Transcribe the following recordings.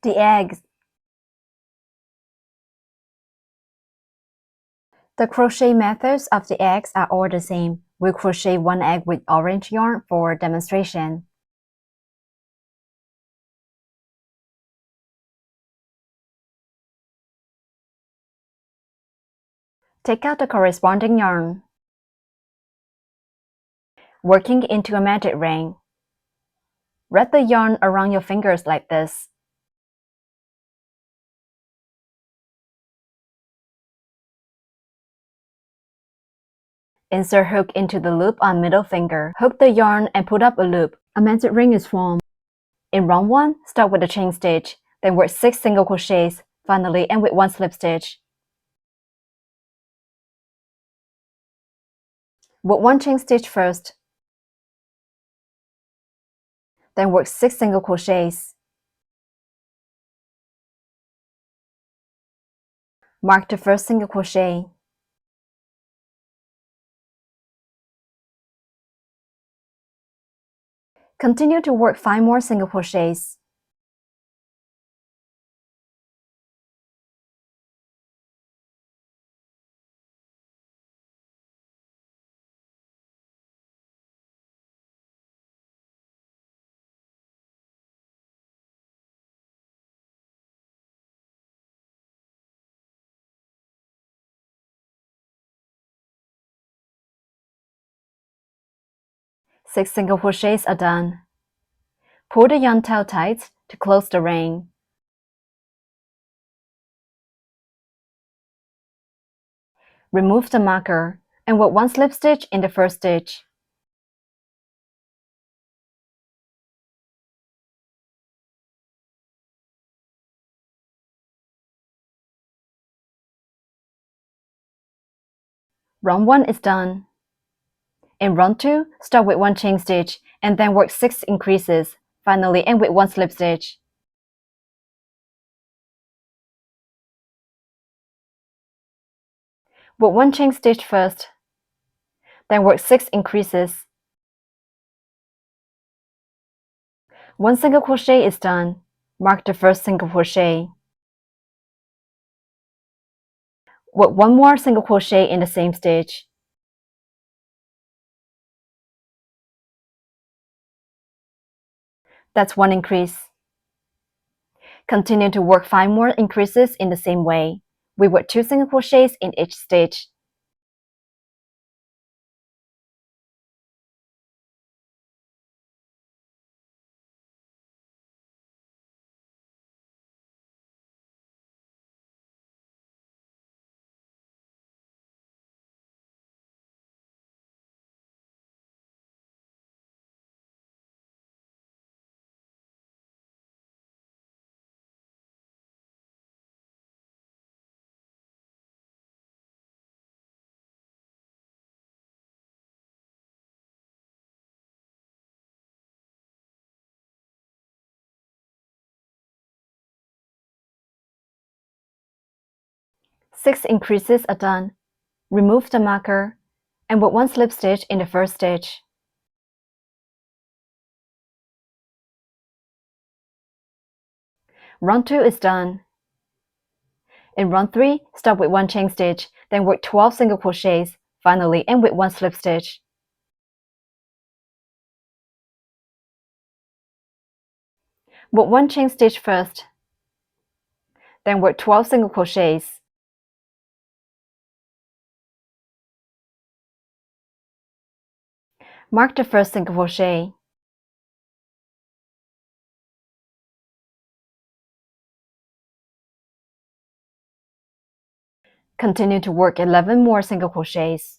The eggs. The crochet methods of the eggs are all the same. We'll crochet one egg with orange yarn for demonstration. Take out the corresponding yarn. Working into a magic ring. Wrap the yarn around your fingers like this. Insert hook into the loop on middle finger. Hook the yarn and put up a loop. A magic ring is formed. In round 1, start with a chain stitch, then work 6 single crochets, finally end with 1 slip stitch. Work 1 chain stitch first, then work 6 single crochets. Mark the first single crochet. Continue to work 5 more single crochets. Six single crochets are done. Pull the yarn tail tight to close the ring. Remove the marker and work 1 slip stitch in the first stitch. Round 1 is done. In round 2, start with 1 chain stitch and then work 6 increases, finally end with 1 slip stitch. Work 1 chain stitch first, then work 6 increases. 1 single crochet is done. Mark the first single crochet. Work 1 more single crochet in the same stitch. That's 1 increase. Continue to work 5 more increases in the same way. We work 2 single crochets in each stitch. Six increases are done. Remove the marker and work 1 slip stitch in the first stitch. Round 2 is done. In round 3, start with 1 chain stitch, then work 12 single crochets, finally end with 1 slip stitch. Work 1 chain stitch first, then work 12 single crochets. Mark the first single crochet. Continue to work 11 more single crochets.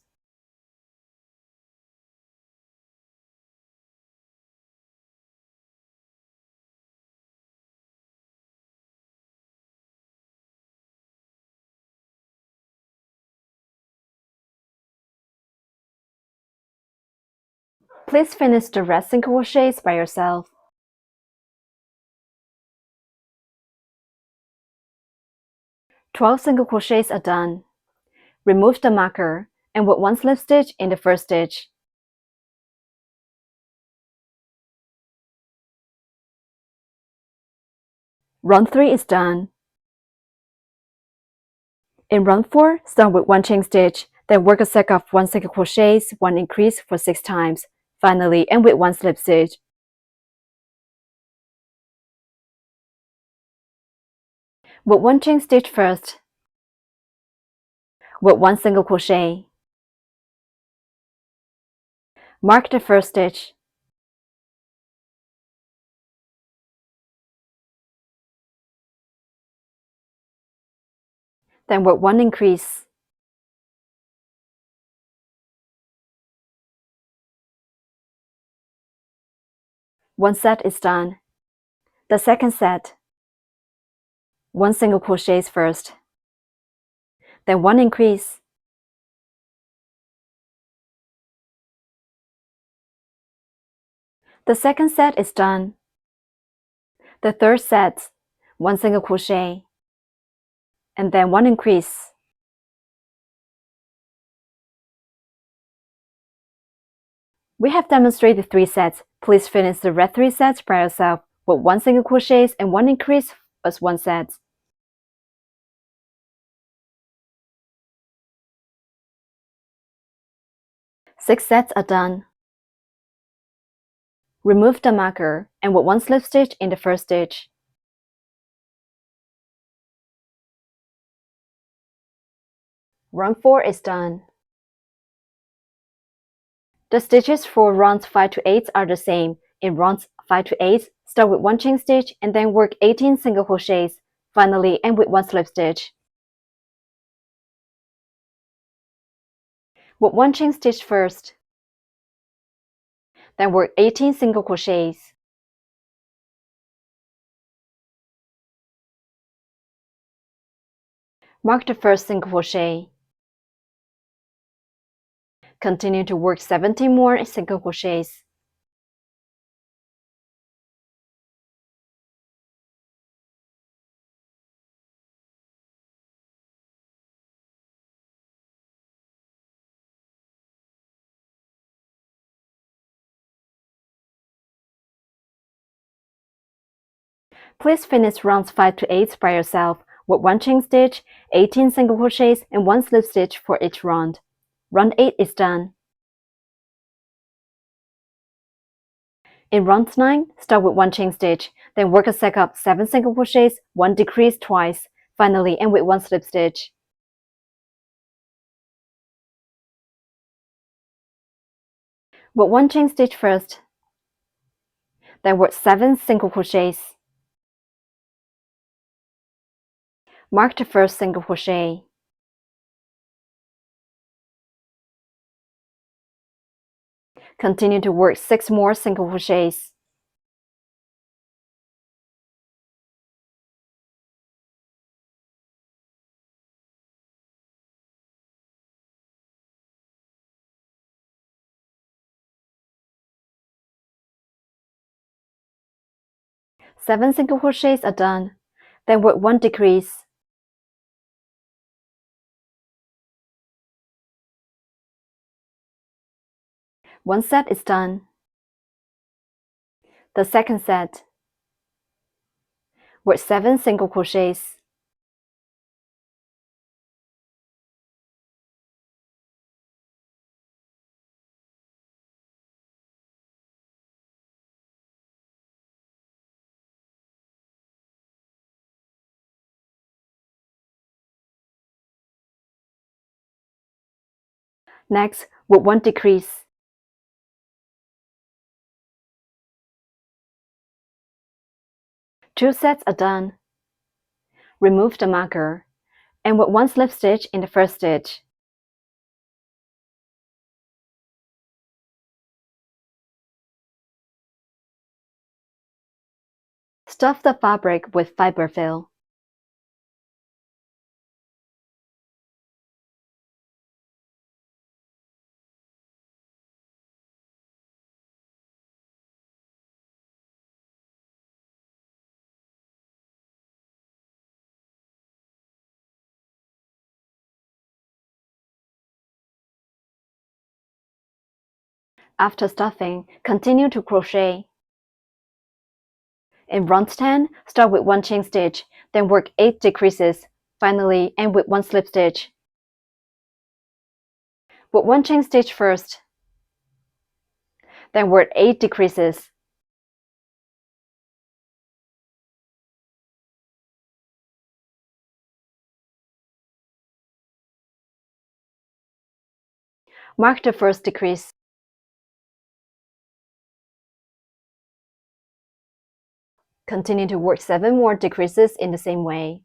Please finish the rest single crochets by yourself. "12 single crochets are done. Remove the marker and work 1 slip stitch in the first stitch. Round 3 is done. In round 4, start with 1 chain stitch, then work a set of 1 single crochets, 1 increase for 6 times. Finally, end with 1 slip stitch. With 1 chain stitch first. With 1 single crochet. Mark the first stitch. Then work 1 increase. One set is done. The second set. 1 single crochets first. Then 1 increase. The second set is done. The third set, 1 single crochet, and then 1 increase. We have demonstrated 3 sets. Please finish the red 3 sets by yourself with 1 single crochet and 1 increase as 1 set. Six sets are done. Remove the marker and with 1 slip stitch in the first stitch. Round 4 is done. The stitches for rounds 5 to 8 are the same. In rounds 5 to 8, start with 1 chain stitch and then work 18 single crochets. Finally, end with 1 slip stitch. With 1 chain stitch first, then work 18 single crochets. Mark the first single crochet. Continue to work 17 more single crochets. Please finish rounds 5 to 8 by yourself with 1 chain stitch, 18 single crochets, and 1 slip stitch for each round. Round 8 is done. In round 9, start with 1 chain stitch, then work a set of 7 single crochets, 1 decrease twice. Finally, end with 1 slip stitch. With 1 chain stitch first, then work 7 single crochets. Mark the first single crochet. Continue to work 6 more single crochets. Seven single crochets are done. Then work 1 decrease. One set is done. The second set. Work 7 single crochets. Next, work 1 decrease. Two sets are done. Remove the marker and work 1 slip stitch in the first stitch. Stuff the fabric with fiber fill. After stuffing, continue to crochet. In round 10, start with 1 chain stitch, then work 8 decreases. Finally, end with 1 slip stitch. Put 1 chain stitch first, then work 8 decreases. Mark the first decrease. Continue to work 7 more decreases in the same way.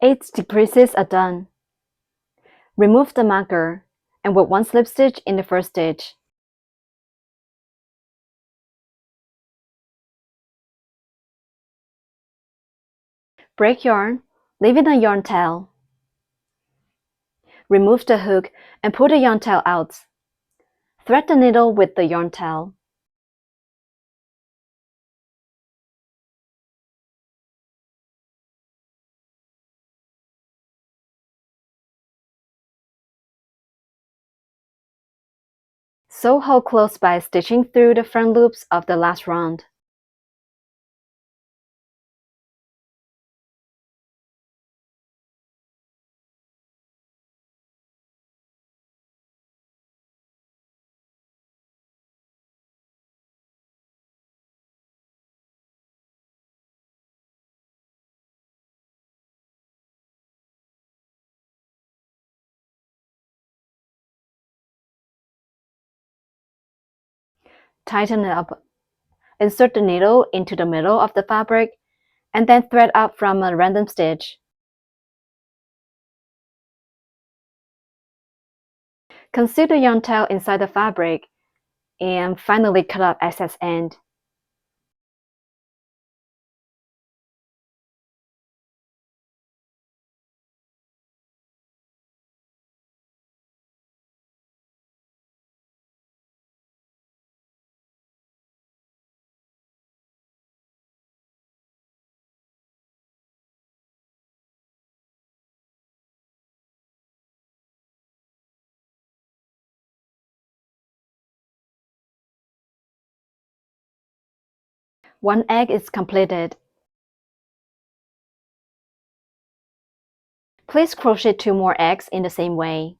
Eight decreases are done. Remove the marker and work 1 slip stitch in the first stitch. Break yarn, leaving a yarn tail. Remove the hook and pull the yarn tail out. Thread the needle with the yarn tail. Sew hole close by stitching through the front loops of the last round. Tighten it up. Insert the needle into the middle of the fabric and then thread out from a random stitch. Conceal the yarn tail inside the fabric and finally cut off excess end. One egg is completed. Please crochet 2 more eggs in the same way.